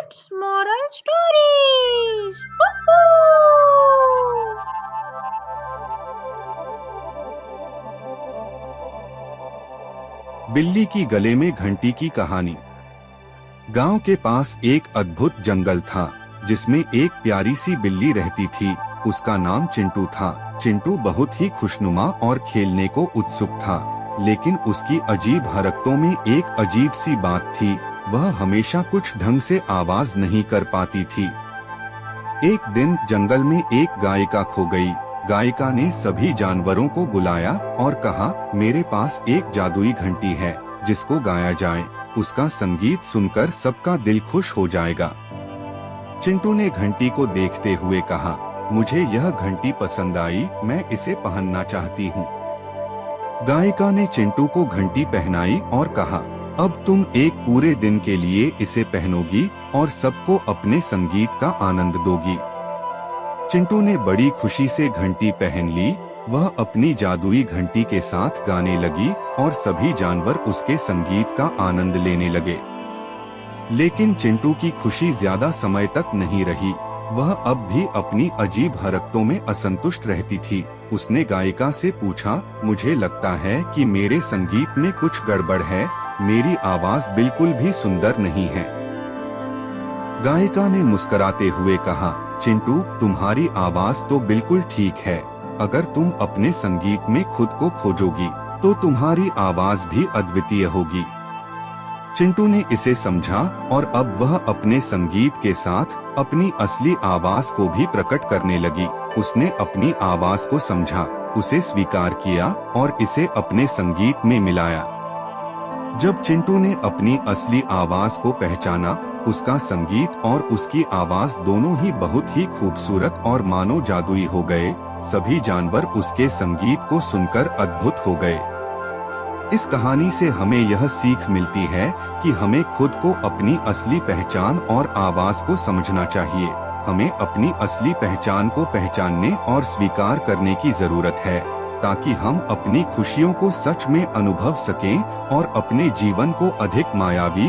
It's moral stories. Woohoo! बिल्ली की गले में घंटी की कहानी। गांव के पास एक अद्भुत जंगल था जिसमें एक प्यारी सी बिल्ली रहती थी। उसका नाम चिंटू था। चिंटू बहुत ही खुशनुमा और खेलने को उत्सुक था, लेकिन उसकी अजीब हरकतों में एक अजीब सी बात थी। वह हमेशा कुछ ढंग से आवाज नहीं कर पाती थी। एक दिन जंगल में एक गायिका खो गई। गायिका ने सभी जानवरों को बुलाया और कहा, मेरे पास एक जादुई घंटी है जिसको गाया जाए। उसका संगीत सुनकर सबका दिल खुश हो जाएगा। चिंटू ने घंटी को देखते हुए कहा, मुझे यह घंटी पसंद आई, मैं इसे पहनना चाहती हूँ। गायिका ने चिंटू को घंटी पहनाई और कहा, अब तुम एक पूरे दिन के लिए इसे पहनोगी और सबको अपने संगीत का आनंद दोगी। चिंटू ने बड़ी खुशी से घंटी पहन ली। वह अपनी जादुई घंटी के साथ गाने लगी और सभी जानवर उसके संगीत का आनंद लेने लगे। लेकिन चिंटू की खुशी ज्यादा समय तक नहीं रही। वह अब भी अपनी अजीब हरकतों में असंतुष्ट रहती थी। उसने गायिका से पूछा, मुझे लगता है कि मेरे संगीत में कुछ गड़बड़ है। मेरी आवाज बिल्कुल भी सुंदर नहीं है। गायिका ने मुस्कुराते हुए कहा, चिंटू, तुम्हारी आवाज तो बिल्कुल ठीक है। अगर तुम अपने संगीत में खुद को खोजोगी तो तुम्हारी आवाज भी अद्वितीय होगी। चिंटू ने इसे समझा और अब वह अपने संगीत के साथ अपनी असली आवाज को भी प्रकट करने लगी। उसने अपनी आवाज को समझा, उसे स्वीकार किया और इसे अपने संगीत में मिलाया। जब चिंटू ने अपनी असली आवाज को पहचाना, उसका संगीत और उसकी आवाज दोनों ही बहुत ही खूबसूरत और मानो जादुई हो गए। सभी जानवर उसके संगीत को सुनकर अद्भुत हो गए। इस कहानी से हमें यह सीख मिलती है कि हमें खुद को अपनी असली पहचान और आवाज को समझना चाहिए। हमें अपनी असली पहचान को पहचानने और स्वीकार करने की जरूरत है, ताकि हम अपनी खुशियों को सच में अनुभव सकें और अपने जीवन को अधिक मायावी